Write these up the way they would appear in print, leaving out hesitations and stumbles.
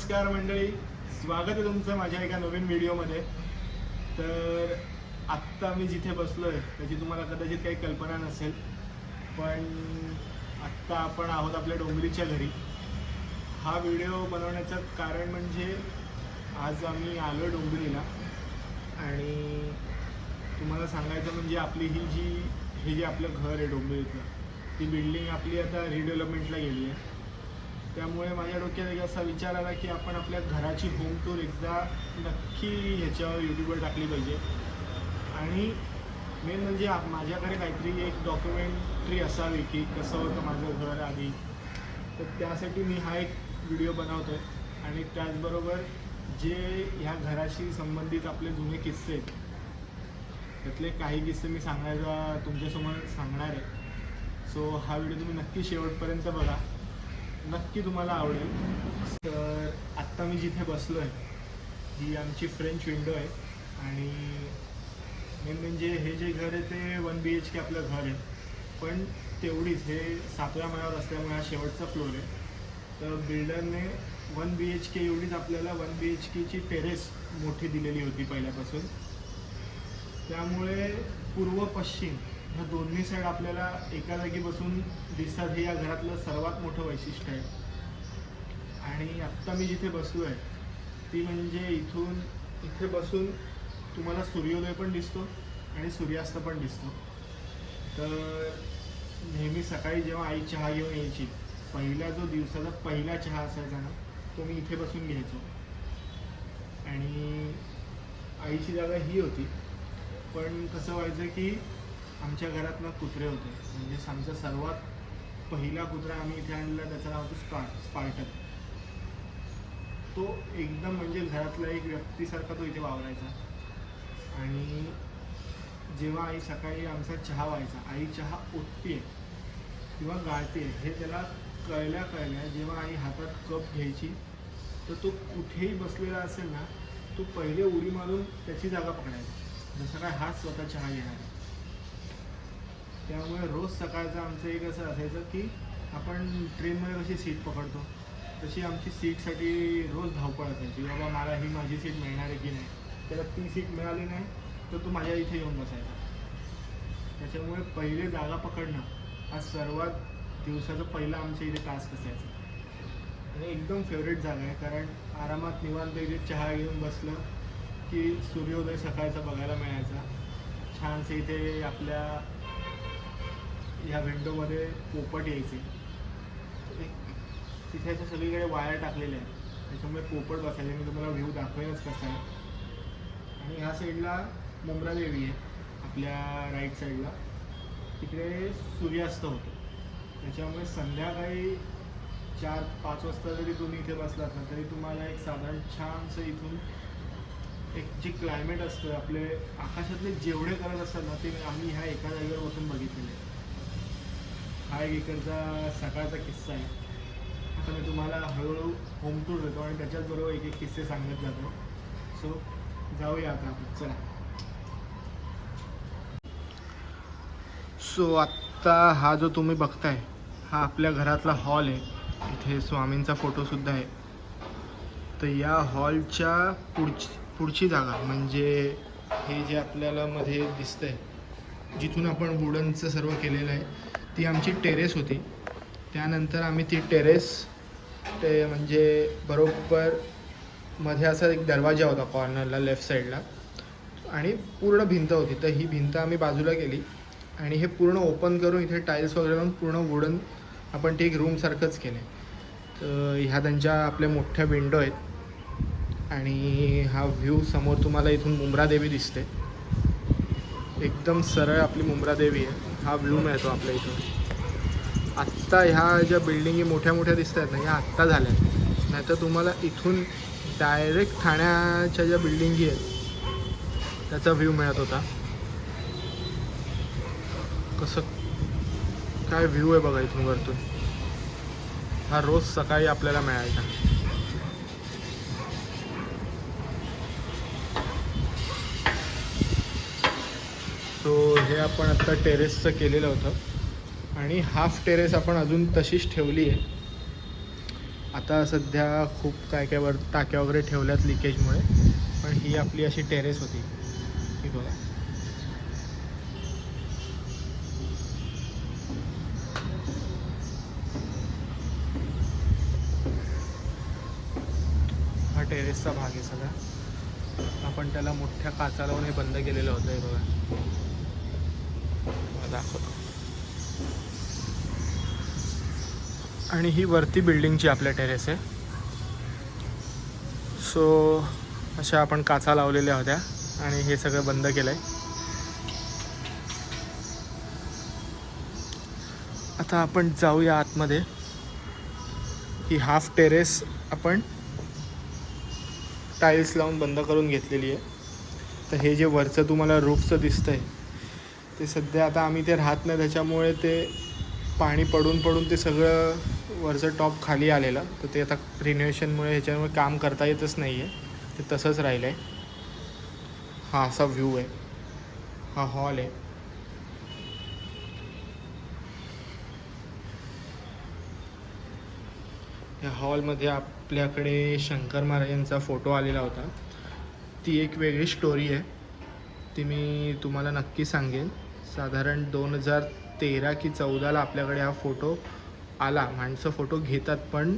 नमस्कार मंडळी, स्वागत आहे तुमचं माझ्या एका नवीन व्हिडिओमध्ये. तर आत्ता मी जिथे बसलो आहे त्याची तुम्हाला कदाचित काही कल्पना नसेल, पण आत्ता आपण आहोत आपल्या डोंबिवलीच्या घरी. हा व्हिडिओ बनवण्याचं कारण म्हणजे आज आम्ही आलो डोंबिवलीला आणि तुम्हाला सांगायचं म्हणजे आपली हे जे आपलं घर आहे डोंबिवलीतलं, ती बिल्डिंग आपली आता रिडेव्हलपमेंटला गेली आहे. त्यामुळे माझ्या डोक्यात एक असा विचार आला की आपण आपल्या घराची होम टूर एकदा नक्की ह्याच्यावर यूट्यूबवर टाकली पाहिजे. आणि मेन म्हणजे माझ्याकडे काहीतरी एक डॉक्युमेंटरी असावी की कसं होतं माझं घर आधी. तर त्यासाठी मी हा एक व्हिडिओ बनवतो आहे आणि त्याचबरोबर जे ह्या घराशी संबंधित आपले जुने किस्से आहेत त्यातले काही किस्से मी सांगायचा तुमच्यासमोर सांगणार आहे. सो हा व्हिडिओ तुम्ही नक्की शेवटपर्यंत बघा, नक्की तुम्हाला आवडेल. तर आत्ता मी जिथे बसलो आहे ही आमची फ्रेंच विंडो आहे आणि मेन म्हणजे हे जे घर आहे ते 1 BHK आपलं घर आहे, पण तेवढीच हे 7व्या माळ्यावर असल्यामुळे हा शेवटचा फ्लोर आहे. तर बिल्डरने 1 BHK एवढीच आपल्याला 1 BHKची टेरेस मोठी दिलेली होती पहिल्यापासून. त्यामुळे पूर्व पश्चिम ह्या दोन्ही साईड आपल्याला एका जागी बसून दिसतात. हे या घरातलं सर्वात मोठं वैशिष्ट्य आहे. आणि आत्ता मी जिथे बसलो आहे ती म्हणजे इथे बसून तुम्हाला सूर्योदय पण दिसतो आणि सूर्यास्त पण दिसतो. तर नेहमी सकाळी जेव्हा आई चहा घेऊन यायची, पहिला जो दिवसाचा पहिला चहा असायचा ना, तो मी इथे बसून घ्यायचो. आणि आईची जागा ही होती, पण कसं व्हायचं की आमच्या घरात ना कुत्रे होते. म्हणजे आमचा सर्वात पहिला कुत्रा आम्ही इथे आणला, त्याचं नाव होतं स्पार्टन. तो एकदम म्हणजे घरातला एक व्यक्तीसारखा तो इथे वावरायचा. आणि जेव्हा आई सकाळी आमचा चहा व्हायचा, आई चहा ओतते किंवा गाळते हे त्याला कळल्या जेव्हा आई हातात कप घ्यायची तर तो कुठेही बसलेला असेल ना, तो पहिले उडी मारून त्याची जागा पकडायचा, जसं काय हा स्वतः चहा घेणार. त्यामुळे रोज सकाळचं आमचं एक असं असायचं की आपण ट्रेनमध्ये कशी सीट पकडतो तशी आमची सीटसाठी रोज धावपळ असायची. बाबा मला ही माझी सीट मिळणार आहे की नाही. त्याला ती सीट मिळाली नाही तर तो माझ्या इथे येऊन बसायचा. त्याच्यामुळे पहिले जागा पकडणं हा सर्वात दिवसाचा पहिला आमच्या इथे टास्क असायचा. आणि एकदम फेवरेट जागा आहे, कारण आरामात निवांत इथे चहा घेऊन बसलं की सूर्योदय सकाळचा बघायला मिळायचा. छानसे इथे आपल्या ह्या विंडोमध्ये पोपट यायचे. तिथे असं सगळीकडे वायर टाकलेले आहेत, त्याच्यामुळे पोपट बसायचे. मी तुम्हाला व्ह्यू दाखवेनच कसा आहे. आणि ह्या साईडला मुंब्रा देवी आहे, आपल्या राईट साईडला तिकडे सूर्यास्त होतो. त्याच्यामुळे संध्याकाळी 4-5 वाजता जरी तुम्ही इथे बसलात ना तरी तुम्हाला एक साधारण छानसं इथून एक जे क्लायमेट असतं, आपले आकाशातले जेवढे कलर असतात ना ते आम्ही ह्या एका जागेवर बसून बघितलेले आहे. हा एक इकडचा सकाळचा किस्सा आहे. आता मी तुम्हाला हळूहळू होम टूर देतो आणि त्याच्याचबरोबर एक एक किस्से सांगत जातो. सो जाऊया आता आपण, चला. सो आत्ता हा जो तुम्ही बघताय हा आपल्या घरातला हॉल आहे. इथे स्वामींचा फोटोसुद्धा आहे. तर या हॉलच्या पुढची जागा म्हणजे हे जे आपल्याला मध्ये दिसतंय, जिथून आपण वुडनचं सर्व केलेलं आहे, ती आमची टेरेस होती. त्यानंतर आम्ही ती टेरेस म्हणजे बरोबर मध्ये असा एक दरवाजा होता कॉर्नरला लेफ्ट साईडला आणि पूर्ण भिंत होती. तर ही भिंत आम्ही बाजूला केली आणि हे पूर्ण ओपन करून इथे टाईल्स वगैरे लावून पूर्ण वुडन आपण ते एक रूमसारखंच केलं आहे. तर ह्या त्यांच्या आपल्या मोठ्या विंडो आहेत आणि हा व्ह्यू समोर तुम्हाला इथून मुंब्रा देवी दिसते. एकदम सरळ आपली मुंब्रा देवी आहे. हा व्ह्यू मिळतो आपल्या इथून. आत्ता ह्या ज्या बिल्डिंगी मोठ्या मोठ्या दिसत आहेत ना, ह्या आत्ता झाल्या आहेत. नाही तर तुम्हाला इथून डायरेक्ट ठाण्याच्या ज्या बिल्डिंगी आहेत त्याचा व्ह्यू मिळत होता. कसं काय व्ह्यू आहे बघा इथून वरतून. हा रोज सकाळी आपल्याला मिळायचा. सो हे आपण आत्ता टेरेसचं केलेलं होतं आणि हाफ टेरेस आपण अजून तशीच ठेवली आहे. आता सध्या खूप काय काय वर टाक्या वगैरे ठेवल्यात लिकेजमुळे, पण ही आपली अशी टेरेस होती. ही बघा. हा टेरेसचा भाग आहे सगळा. आपण त्याला मोठ्या काचा लावून हे बंद केलेलं होतं. हे बघा, दाखवतो. आणि ही वरती बिल्डिंगची आपल्या टेरेस आहे. सो अशा आपण काचा लावलेल्या होत्या आणि हे सगळं बंद केलं आहे. आता आपण जाऊया आतमध्ये. ही हाफ टेरेस आपण टाईल्स लावून बंद करून घेतलेली आहे. तर हे जे वरचं तुम्हाला रूफचं दिसतं आहे ते सध्या आता आम्ही ते राहत नाही, त्याच्यामुळे ते पाणी पडून पडून ते सगळं वरचं टॉप खाली आलेलं. तर ते आता रिनोव्हेशनमुळे ह्याच्यामुळे काम करता येतच नाही आहे, ते तसंच राहिलं आहे. हा असा व्ह्यू आहे. हा हॉल आहे. या हॉलमध्ये आपल्याकडे शंकर महाराजांचा फोटो आलेला होता. ती एक वेगळी स्टोरी आहे, ती मी तुम्हाला नक्की सांगेन. साधारण 2013 की 14ला आपल्याकडे हा फोटो आला. माणसं फोटो घेतात, पण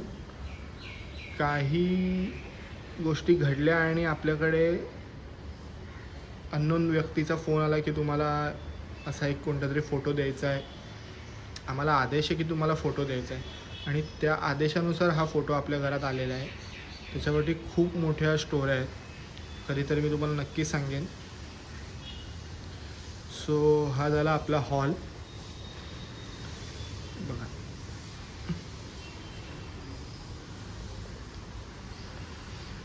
काही गोष्टी घडल्या आणि आपल्याकडे अननोन व्यक्तीचा फोन आला की तुम्हाला असा एक कोणता तरी फोटो द्यायचा आहे, आम्हाला आदेश आहे की तुम्हाला फोटो द्यायचा आहे. आणि त्या आदेशानुसार हा फोटो आपल्या घरात आलेला आहे. त्याच्यावरती खूप मोठ्या स्टोऱ्या आहेत, कधीतरी मी तुम्हाला नक्की सांगेन. सो हा झाला आपला हॉल. बघा,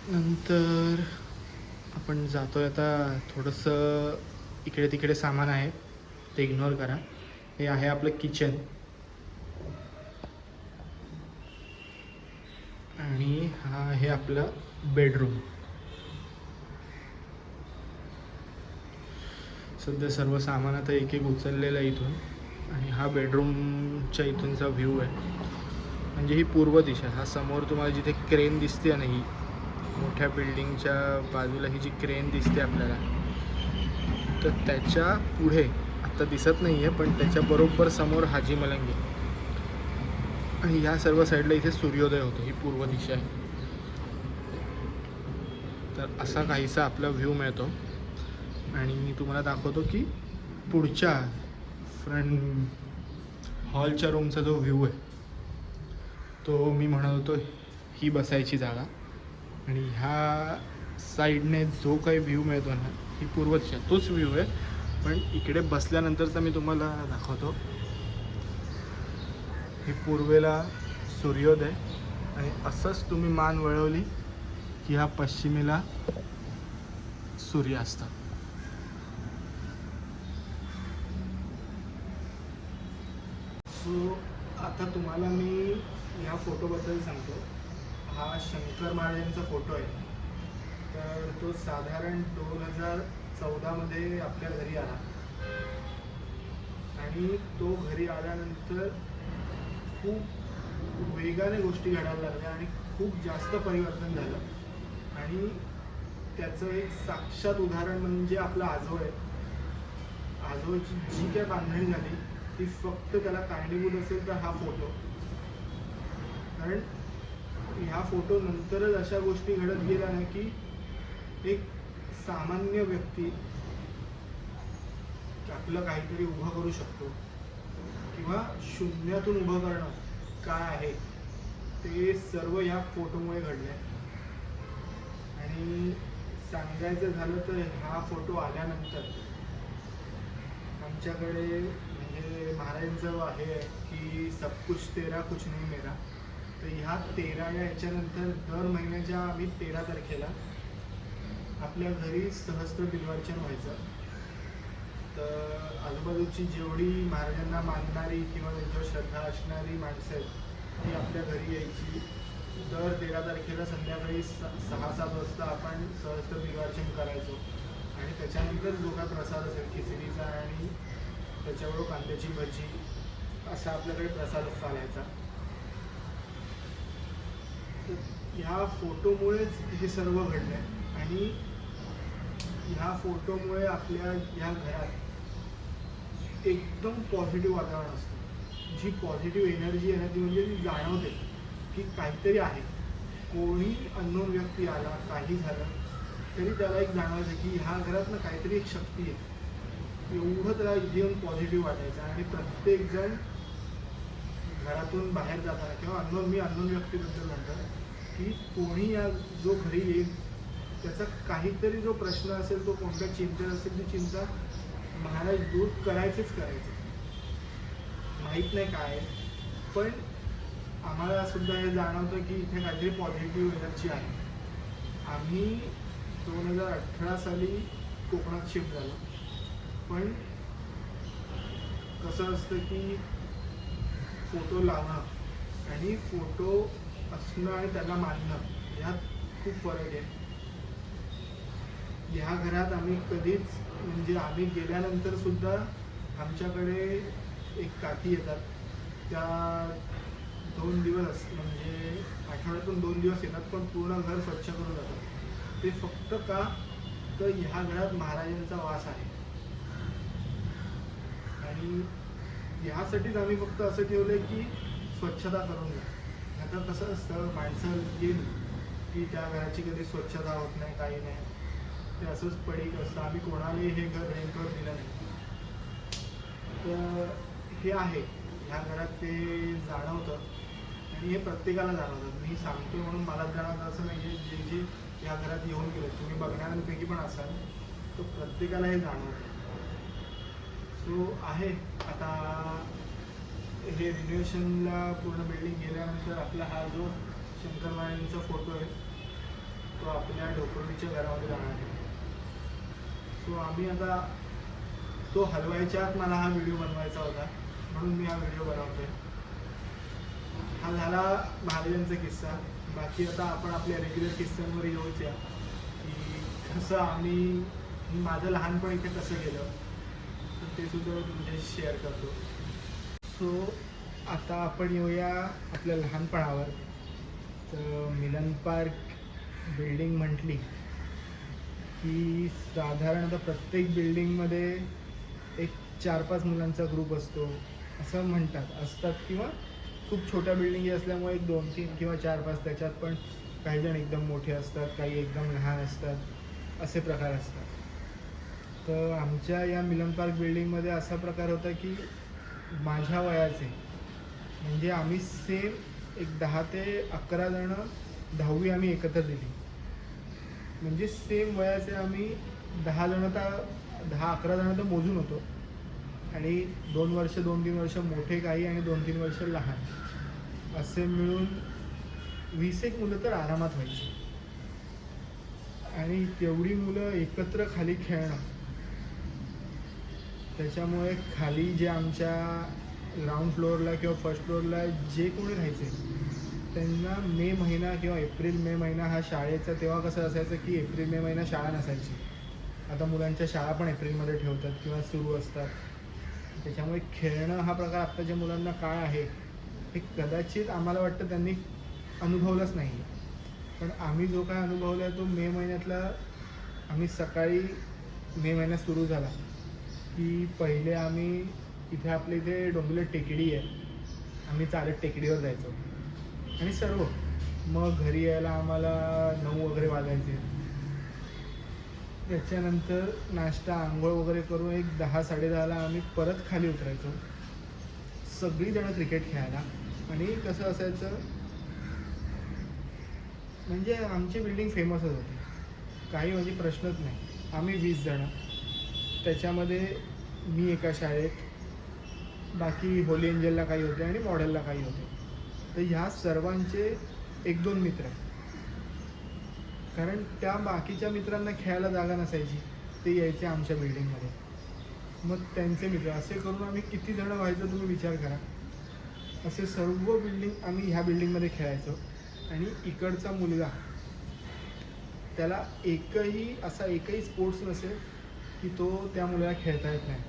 नंतर आपण जातो आहे. आता थोडंसं इकडे तिकडे सामान आहे, ते इग्नोर करा. हे आहे आपलं किचन आणि हा आहे आपलं बेडरूम. सध्या सर्व सामान आता एक एक उचललेलं आहे इथून. आणि हा बेडरूमच्या इथूनचा व्ह्यू आहे. म्हणजे ही पूर्व दिशा. हा समोर तुम्हाला जिथे क्रेन दिसते ना, ही मोठ्या बिल्डिंगच्या बाजूला ही जी क्रेन दिसते आपल्याला, तर त्याच्या पुढे आत्ता दिसत नाही आहे, पण त्याच्याबरोबर समोर हाजी मलंग आहे. आणि ह्या सर्व साईडला इथे सूर्योदय होतो. ही पूर्व दिशा आहे. तर असा काहीसा आपला व्ह्यू मिळतो. आणि मी तुम्हाला दाखवतो की पुढच्या फ्रंट हॉलच्या रूमचा जो व्ह्यू आहे तो मी म्हणत होतो ही बसायची जागा. आणि ह्या साईडने जो काही व्ह्यू मिळतो ना, ही पूर्व दिशा तोच व्ह्यू आहे, पण इकडे बसल्यानंतरचा मी तुम्हाला दाखवतो. ही पूर्वेला सूर्योदय आणि असंच तुम्ही मान वळवली की हा पश्चिमेला सूर्यास्त. सो आता तुम्हाला मी ह्या फोटोबद्दल सांगतो. हा शंकर महाराजांचा फोटो आहे. तर तो साधारण 2014मध्ये आपल्या घरी आला. आणि तो घरी आल्यानंतर खूप वेगाने गोष्टी घडायला लागल्या आणि खूप जास्त परिवर्तन झालं. आणि त्याचं एक साक्षात उदाहरण म्हणजे आपला आजोळ आहे. आजोळची जी काय बांधणी झाली ती फक्त त्याला कारणीभूत असेल तर हा फोटो. कारण ह्या फोटो नंतरच अशा गोष्टी घडत गेल्या ना की एक सामान्य व्यक्ती आपलं काहीतरी उभं करू शकतो, किंवा शून्यातून उभं करणं काय आहे ते सर्व या फोटोमुळे घडलंय. आणि सांगायचं झालं तर हा फोटो आल्यानंतर आमच्याकडे म्हणजे महाराजांचं आहे की सब कुछ तेरा कुछ नहीं मेरा. तर ह्या 13 या याच्यानंतर दर महिन्याच्या आम्ही 13 तारखेला आपल्या घरी सहस्त्र बिल्वार्चन व्हायचं. तर आजूबाजूची जेवढी महाराजांना मानणारी किंवा त्यांच्यावर श्रद्धा असणारी माणसं आहेत ती आपल्या घरी यायची. दर 13 तारखेला संध्याकाळी 6-7 वाजता आपण सहस्त्र बिल्वार्चन करायचो. आणि त्याच्यानंतर जो काय प्रसाद असेल खिचडीचा आणि त्याच्याबरोबर कांद्याची भजी असा आपल्याकडे प्रसाद चालायचा. तर ह्या फोटोमुळेच हे सर्व घडलं आहे आणि ह्या फोटोमुळे आपल्या ह्या घरात एकदम पॉझिटिव्ह वातावरण असतं. जी पॉझिटिव्ह एनर्जी आहे ना ती म्हणजे ती जाणवते की काहीतरी आहे. कोणी अननोन व्यक्ती आला, काही झालं तरी त्याला एक जाणवायचं की ह्या घरात ना काहीतरी एक शक्ती आहे. एवढं त्याला इथे येऊन पॉझिटिव्ह वाटायचं. आणि प्रत्येकजण घरातून बाहेर जाताना किंवा मी अननोन व्यक्तीबद्दल म्हणतो की कोणी या जो घरी येईल त्याचा काहीतरी जो प्रश्न असेल, तो कोणत्या चिंतेत असेल, ती चिंता महाराज दूर करायचेच करायचे. माहीत नाही काय, पण आम्हाला सुद्धा हे जाणवतं की इथे काहीतरी पॉझिटिव्ह एनर्जी आहे. आम्ही 2018 साली कोकणात शिफ्ट झालो, पण कसं असतं की फोटो लावणं आणि फोटो असणं आणि त्याला मानणं यात खूप फरक आहे. ह्या घरात आम्ही कधीच म्हणजे आम्ही गेल्यानंतर सुद्धा आमच्याकडे एक काकी येतात. त्या 2 दिवस म्हणजे आठवड्यातून 2 दिवस येतात, पण पूर्ण घर स्वच्छ करून जातात. ते फक्त का तर ह्या घरात महाराजांचा वास आहे. आणि ह्यासाठीच आम्ही फक्त असं ठेवलं की स्वच्छता करून घ्या. आता कसं असतं, माणसं येईल की त्या घराची कधी स्वच्छता होत नाही, काही नाही, ते असंच पडीक असतं. आम्ही कोणालाही हे घर रेंटवर दिलं नाही. तर हे आहे, ह्या घरात ते जाणवतं आणि हे प्रत्येकाला जाणवतं. मी सांगतो म्हणून मलाच जाणवतं असं नाही आहे. जे जे ह्या घरात येऊन गेले, तुम्ही बघणाऱ्यांपैकी पण असाल, तर प्रत्येकाला हे जाणवतं. सो आहे आता हे रिनोव्हेशनला पूर्ण बिल्डिंग गेल्यानंतर आपला हा जो शंकरमाळ्यांचा फोटो आहे तो आपल्या ढोकवलीच्या घरामध्ये जाणार आहे. सो आम्ही आता तो हलवायच्या आत मला हा व्हिडिओ बनवायचा होता, म्हणून मी हा व्हिडिओ बनवतोय. हा झाला महाराजांचा किस्सा. बाकी आता आपण आपल्या रेग्युलर किस्स्यांवर येऊया की कसं आम्ही माझं लहानपण इथे कसं गेलं, तर ते सुद्धा तुमच्याशी शेअर करतो. सो आता आपण येऊया आपल्या लहानपणावर. तर मिलन पार्क बिल्डिंग म्हटली की साधारणतः प्रत्येक बिल्डिंगमध्ये एक 4-5 मुलांचा ग्रुप असतो असं असतात. किंवा खूप छोट्या बिल्डिंगी असल्यामुळे एक 2-3 किंवा 4-5, त्याच्यात पण काही जण एकदम मोठे असतात, काही एकदम लहान असतात, असे प्रकार असतात. तर आमच्या या मिलन पार्क बिल्डिंगमध्ये असा प्रकार होता की माझ्या वयाचे म्हणजे आम्ही सेम एक 10 ते 11 जण 10वी आम्ही एकत्र दिली. म्हणजे सेम वयाचे आम्ही 10 जण तर 10-11 जण तर मोजून होतो. आणि 2 वर्ष 2-3 वर्ष मोठे काही आणि 2-3 वर्ष लहान, असे मिळून 20 मुलं तर आरामात व्हायची. आणि तेवढी मुलं एकत्र खाली खेळणं, त्याच्यामुळे खाली जे आमच्या ग्राउंड फ्लोअरला किंवा फर्स्ट फ्लोअरला जे कोणी राहायचे त्यांना मे महिना किंवा एप्रिल-मे महिना हा शाळेचा, तेव्हा कसं असायचं की एप्रिल-मे महिना शाळा नसायची. आता मुलांच्या शाळा पण एप्रिलमध्ये ठेवतात किंवा सुरू असतात. त्याच्यामुळे खेळणं हा प्रकार आत्ताच्या मुलांना काय आहे हे कदाचित आम्हाला वाटतं त्यांनी अनुभवलंच नाही. पण आम्ही जो काय अनुभवला आहे तो मे महिन्यातला. आम्ही सकाळी मे महिन्यात सुरू झाला की पहिले आम्ही इथे आपल्या इथे डोंबिवलीत टेकडी आहे, आम्ही चालत टेकडीवर जायचो आणि सर्व. मग घरी यायला आम्हाला 9 वगैरे वाजायचे. त्याच्यानंतर नाश्ता आंघोळ वगैरे करून एक 10-10:30ला आम्ही परत खाली उतरायचो, सगळीजणं क्रिकेट खेळायला. आणि कसं असायचं म्हणजे आमची बिल्डिंग फेमसच होती, काही म्हणजे प्रश्नच नाही. आम्ही 20 जणं, त्याच्यामध्ये मी एका शाळेत, बाकी होली एंजलला काही होते आणि मॉडेलला काही होते. तर ह्या सर्वांचे 1-2 मित्र, कारण त्या बाकीच्या मित्रांना खेळायला जागा नसायची, ते यायचे आमच्या बिल्डिंगमध्ये. मग त्यांचे मित्र असे करून आम्ही किती जणं व्हायचं तुम्ही विचार करा. असे सर्व बिल्डिंग आम्ही ह्या बिल्डिंगमध्ये खेळायचो. आणि इकडचा मुलगा, त्याला एकही स्पोर्ट्स नसेल की तो त्या मुलाला खेळता येत नाही.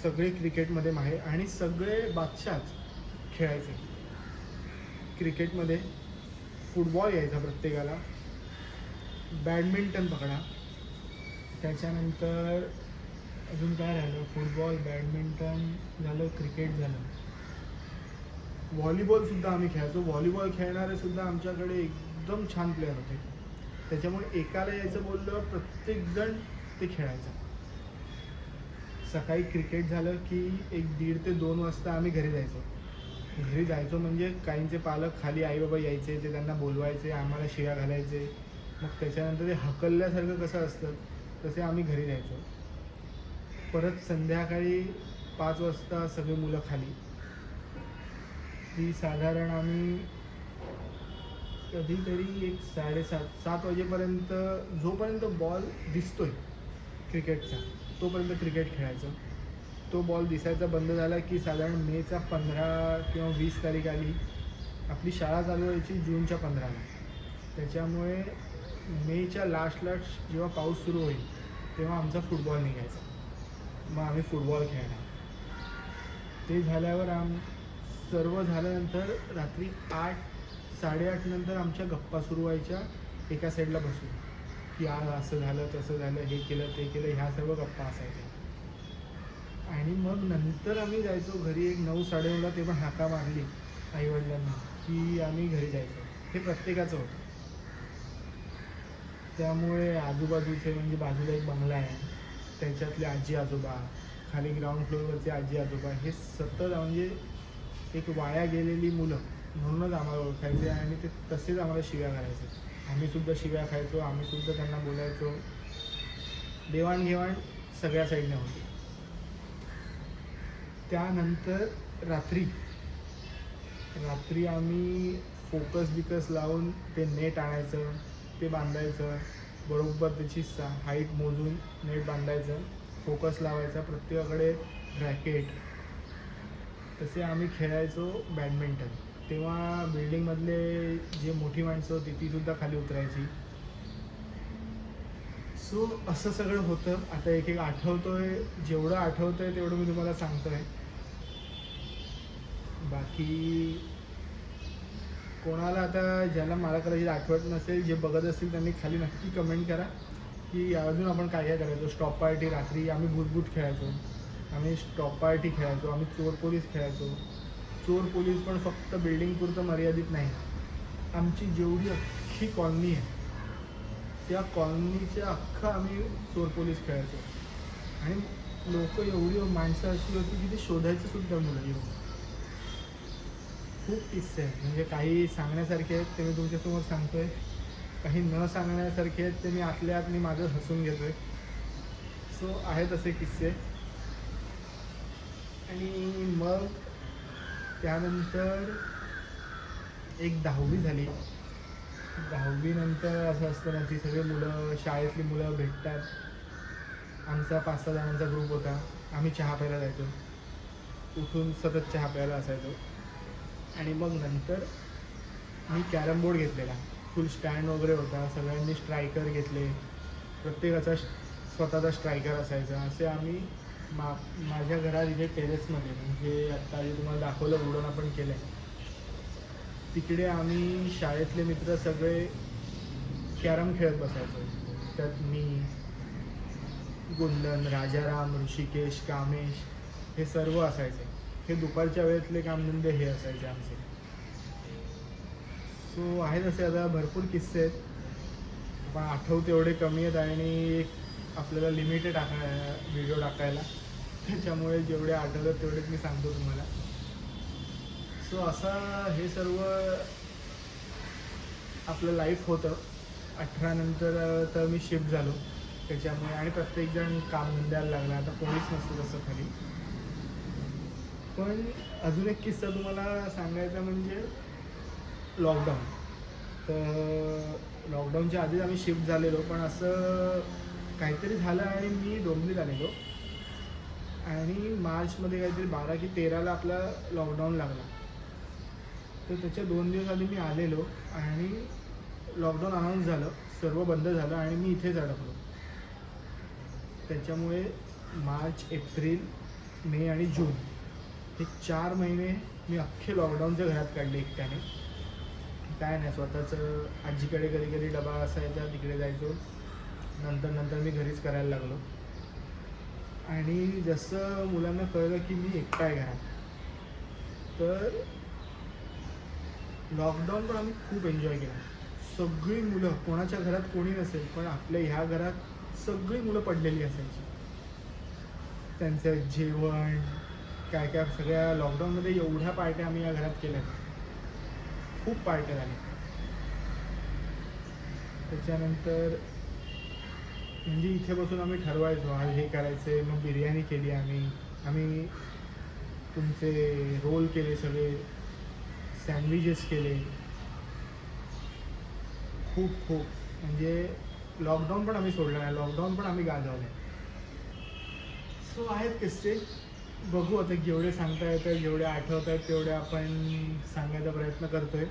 सगळे क्रिकेटमध्ये माहीर आणि सगळे बादशाहच खेळायचे. क्रिकेटमध्ये फुटबॉल यायचा प्रत्येकाला, बॅडमिंटन पकडा, त्याच्यानंतर अजून काय राहिलं, फुटबॉल, बॅडमिंटन झालं, क्रिकेट झालं, व्हॉलीबॉलसुद्धा आम्ही खेळायचो. व्हॉलीबॉल खेळणारेसुद्धा आमच्याकडे एकदम छान प्लेयर होते. त्याच्यामुळे एकाला यायचं बोललं प्रत्येकजण ते खेळायचं. सकाळी क्रिकेट झालं की 1:30 ते 2 वाजता आम्ही घरी जायचो. घरी जायचो म्हणजे काहींचे पालक खाली आईबाबा यायचे, ते त्यांना बोलवायचे, आम्हाला शिव्या घालायचे. मग त्याच्यानंतर ते हकलल्यासारखं कसं असतं तसे आम्ही घरी जायचो. परत संध्याकाळी 5 वाजता सगळी मुलं खाली. ती साधारण आम्ही कधीतरी 7:30 वाजेपर्यंत, जोपर्यंत बॉल दिसतोय क्रिकेटचा तोपर्यंत क्रिकेट खेळायचं. तो बॉल दिसायचा बंद झाला की साधारण मेचा 15 किंवा 20 तारीख आली, आपली शाळा चालू व्हायची जूनच्या 15ला. त्याच्यामुळे मेच्या लास्टला जेव्हा पाऊस सुरू होईल तेव्हा आमचा फुटबॉल निघायचा. मग आम्ही फुटबॉल खेळणार. ते झाल्यावर सर्व झाल्यानंतर रात्री 8-8:30 नंतर आमच्या गप्पा सुरू व्हायच्या एका साईडला बसून, की आज असं झालं, तसं झालं, हे केलं, ते केलं, ह्या सर्व गप्पा असायच्या. आणि मग नंतर आम्ही जायचो घरी 9-9:30ला, ते पण हाका मारली आईवडिलांना की आम्ही घरी जायचो. हे प्रत्येकाचं होतं. त्यामुळे आजूबाजूचे, म्हणजे बाजूला एक बंगला आहे, त्याच्यातले आजी आजोबा, खाली ग्राउंड फ्लोअरवरचे आजी आजोबा, हे सतत म्हणजे एक वाया गेलेली मुलं म्हणूनच आम्हाला ओळखायचे आणि ते तसेच आम्हाला शिव्या घालायचे. आम्हीसुद्धा शिव्या खायचो, आम्हीसुद्धा त्यांना बोलायचो. देवाणघेवाण सगळ्या साईडने होती. त्यानंतर रात्री आम्ही फोकस लावून ते नेट आणायचं, ते बांधायचं, बरोबर त्याची हाईट मोजून नेट बांधायचं, फोकस लावायचा, प्रत्येकाकडे रॅकेट. तसे आम्ही खेळायचो बॅडमिंटन. तेव्हा बिल्डिंगमधले जे मोठी माणसं होती तीसुद्धा खाली उतरायची. सो असं सगळं होतं. आता एक आठवतोय, जेवढं आठवतंय तेवढं मी तुम्हाला सांगतोय. बाकी कोणाला आता ज्याला मला कदाचित आठवत नसेल, जे बघत असतील त्यांनी खाली नक्की कमेंट करा की अजून आपण काय काय करायचो. स्टॉप पार्टी, रात्री आम्ही भूत खेळायचो, आम्ही स्टॉप पार्टी खेळायचो, आम्ही चोर पोलीस खेळायचो. चोर पोलीस पण फक्त बिल्डिंगपुरतं मर्यादित नाही. आमची जेवढी अख्खी कॉलनी आहे त्या कॉलनीच्या अख्खा आम्ही चोर पोलीस खेळायचो. आणि लोक एवढी माणसं अशी होती की ते शोधायचं सुद्धा मुलं येऊन. खूप किस्से आहेत, म्हणजे काही सांगण्यासारखे आहेत ते मी तुमच्यासमोर सांगतोय, काही न सांगण्यासारखे आहेत ते मी आतल्या आत माझं हसून घेतोय. सो आहेत असे किस्से. आणि मग त्यानंतर एक 10वी झाली. 10वी नंतर असं असतं ना, ती सगळे मुलं, शाळेतली मुलं भेटतात. आमचा 5-6 जणांचा ग्रुप होता. आम्ही चहा प्यायला जायचो, उठून सतत चहा प्यायला असायचो. आणि मग नंतर मी कॅरम बोर्ड घेतलेला, फुल स्टँड वगैरे होता, सगळ्यांनी स्ट्रायकर घेतले, प्रत्येकाचा स्वतःचा स्ट्रायकर असायचा. असे आम्ही माझ्या घरात इथे टेरेसमध्ये, म्हणजे आत्ता जे तुम्हाला दाखवलं उडून आपण केलं आहे, तिकडे आम्ही शाळेतले मित्र सगळे कॅरम खेळत बसायचो. त्यात मी, गुंडन, राजाराम, ऋषिकेश, कामेश हे सर्व असायचे. हे दुपारच्या वेळेतले कामधंदे हे असायचे आमचे. सो आहेत असे आता भरपूर किस्से आहेत, पण आठवते एवढे कमी आहेत आणि एक आपल्याला लिमिटेड व्हिडिओ टाकायला, त्याच्यामुळे जेवढे आठवतात तेवढेच मी सांगतो तुम्हाला. सो असं हे सर्व आपलं लाईफ होतं. 18 नंतर तर मी शिफ्ट झालो त्याच्यामुळे, आणि प्रत्येकजण कामधंद्याला लागला. आता कोणीच नसतं तसं खाली. पण अजून एक किस्सा तुम्हाला सांगायचा म्हणजे लॉकडाऊन. तर लॉकडाऊनच्या आधीच आम्ही शिफ्ट झालेलो, पण असं काहीतरी झालं आणि मी डोंबिवलीत आलेलो. आणि मार्चमध्ये काहीतरी 12 की 13ला आपला लॉकडाऊन लागला. तर त्याच्या 2 दिवस आधी मी आलेलो आणि लॉकडाऊन अनाऊन्स झालं, सर्व बंद झालं आणि मी इथेच अडकलो. त्याच्यामुळे मार्च, एप्रिल, मे आणि जून हे 4 महिने मी अख्खे लॉकडाऊनच्या घरात काढले एकट्याने. काय नाही, स्वतःचं आजीकडे कधी कधी डबा असायचा, तिकडे जायचो. नंतर मी घरीच करायला लागलो. आणि जसं मुलांना कळलं की मी एकटा आहे घरात, तर लॉकडाऊन पण आम्ही खूप एन्जॉय केला. सगळी मुलं, कोणाच्या घरात कोणी नसेल, पण आपल्या ह्या घरात सगळी मुलं पडलेली असायची. त्यांचं जेवण काय काय, सगळ्या लॉकडाऊनमध्ये एवढ्या पार्ट्या आम्ही या घरात केल्या, खूप पार्ट्या झाल्या. त्याच्यानंतर म्हणजे इथे बसून आम्ही ठरवायचो आज हे करायचं आहे. मग बिर्याणी केली आम्ही तुमचे रोल केले, सगळे सँडविचेस केले. खूप म्हणजे लॉकडाऊन पण आम्ही सोडलं नाही, लॉकडाऊन पण आम्ही गाजवलं. सो आहेत किस्से. बघू आता, जेवढे सांगता येत आहेत, जेवढे आठवत आहेत तेवढे आपण सांगायचा प्रयत्न करतो आहे.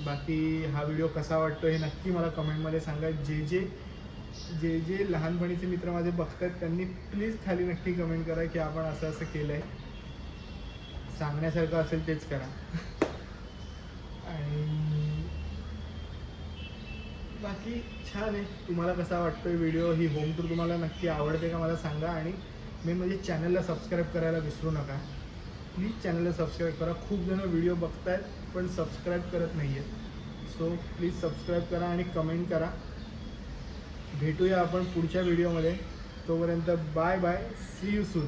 बाकी हा व्हिडिओ कसा वाटतो हे नक्की मला कमेंटमध्ये सांगा. जे लहानपणीचे मित्र माझे बघतात त्यांनी प्लीज खाली नक्की कमेंट करा की आपण असं असं केलं आहे. सांगण्यासारखं असेल तेच करा. आणि बाकी छान आहे. तुम्हाला कसा वाटतोय व्हिडिओ, ही होम टूर तुम्हाला नक्की आवडते का मला सांगा. आणि मेन म्हणजे चॅनलला सबस्क्राईब करायला विसरू नका. प्लीज चॅनलला सबस्क्राईब करा. खूप जण व्हिडिओ बघतायत पण सबस्क्राईब करत नाही आहेत. सो प्लीज सबस्क्राईब करा आणि कमेंट करा. भेटूया आपण पुढच्या व्हिडिओमध्ये. तोपर्यंत bye bye, see you soon.